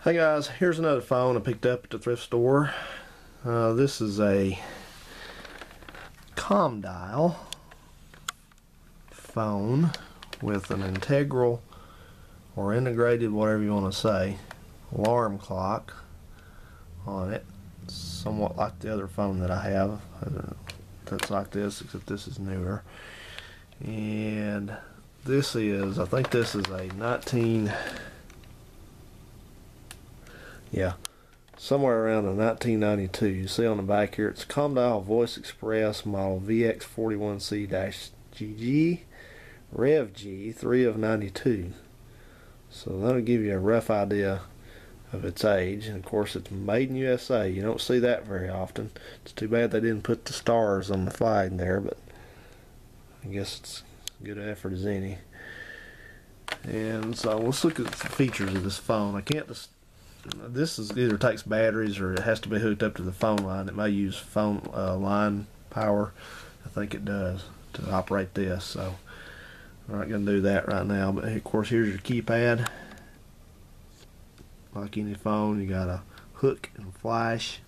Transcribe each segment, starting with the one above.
Hey guys, here's another phone I picked up at the thrift store. This is a Comdial phone with an integral or integrated, whatever you want to say, alarm clock on it. Somewhat like the other phone that I have that's like this, except this is newer. And this is, I think this is a somewhere around a 1992. You see on the back here, it's Comdial Voice Express model VX41C-GG Rev G 3 of 92. So that'll give you a rough idea of its age. And of course, it's made in USA. You don't see that very often. It's too bad they didn't put the stars on the flag there, but I guess it's good effort as any. And so let's look at the features of this phone. I can't just this is either takes batteries or it has to be hooked up to the phone line. It may use phone line power. I think it does to operate this. So we're not going to do that right now. But of course, here's your keypad. Like any phone, you got a hook and flash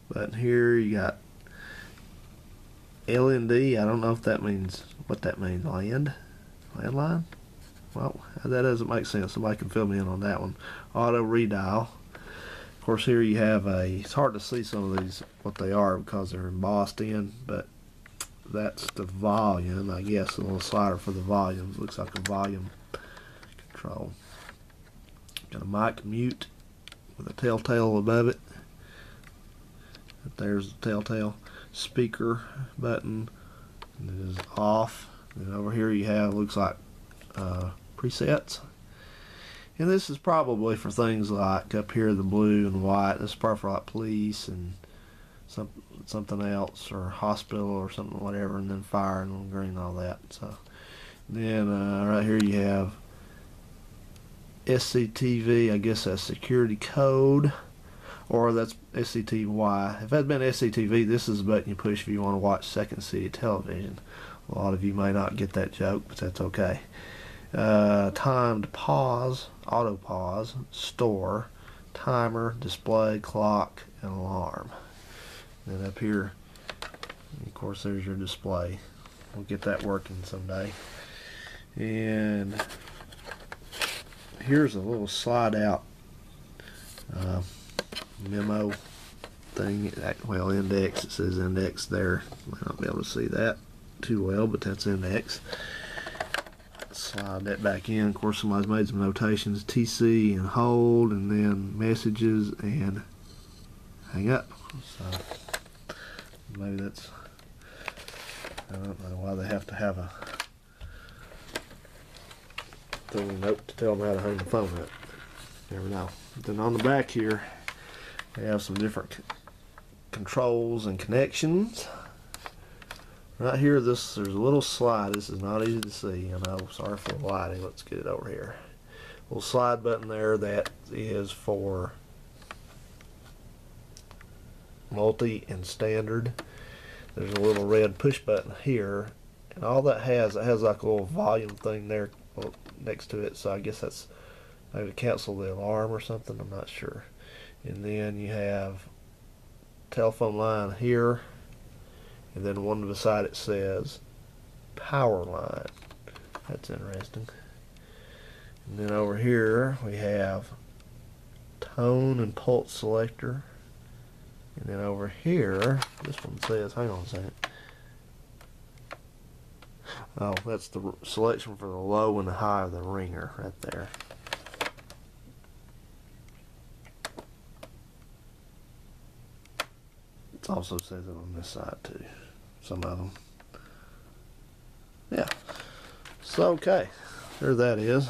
button here. You got LND. I don't know if that means what that means. Landline. Well, that doesn't make sense. Somebody can fill me in on that one. Auto redial. Of course, here you have it's hard to see some of these, what they are, because they're embossed in, but that's the volume, I guess, a little slider for the volume. It looks like a volume control. Got a mic mute with a telltale above it. There's the telltale. Speaker button, and it is off. And over here you have, looks like presets. And this is probably for things like up here the blue and white. This is probably for like police and something else, or hospital or something, whatever, and then fire and green, all that. So then right here you have SCTV. I guess that's security code, or that's SCTY. If it had been SCTV, this is the button you push if you want to watch Second City television. A lot of you may not get that joke, but that's okay. Timed pause, auto pause, store, timer, display, clock, and alarm. And up here, of course, there's your display. We'll get that working someday. And here's a little slide out memo thing. Well, index, it says index there. Might not be able to see that too well, but that's index. Slide that back in. Of course, somebody's made some notations, TC and hold, and then messages and hang up. So maybe that's, I don't know why they have to have a thing, note to tell them how to hang the phone up. Never know. Then on the back here, we have some different controls and connections. Right here, there's a little slide. This is not easy to see. I know, sorry for the lighting. Let's get it over here. Little slide button there that is for multi and standard. There's a little red push button here, and all that has, it has like a little volume thing there next to it. So I guess that's maybe to cancel the alarm or something. I'm not sure. And then you have telephone line here. And then one beside it says power line. That's interesting. And then over here we have tone and pulse selector. And then over here, this one says, hang on a second. Oh, that's the selection for the low and the high of the ringer right there. It also says it on this side too. Some of them. Yeah. So okay, there that is.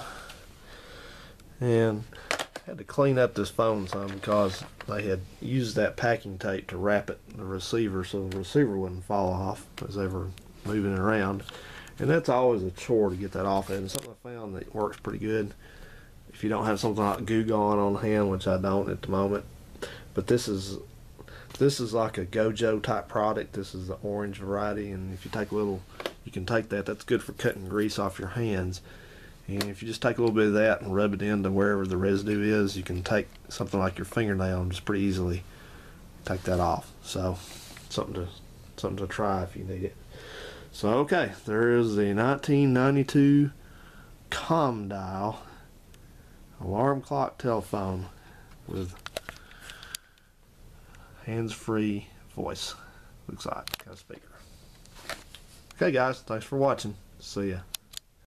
And I had to clean up this phone some because they had used that packing tape to wrap it the receiver so the receiver wouldn't fall off as they were moving it around. And that's always a chore to get that off. And something I found that works pretty good if you don't have something like Goo Gone on hand, which I don't at the moment. But this is like a Gojo type product. This is the orange variety, and if you take a little, you can take that. That's good for cutting grease off your hands. And if you just take a little bit of that and rub it into wherever the residue is, you can take something like your fingernail and just pretty easily take that off. So something to try if you need it. So okay, there is the 1992 Comdial alarm clock telephone with hands-free voice. Looks like got a speaker. Okay guys, thanks for watching. See ya.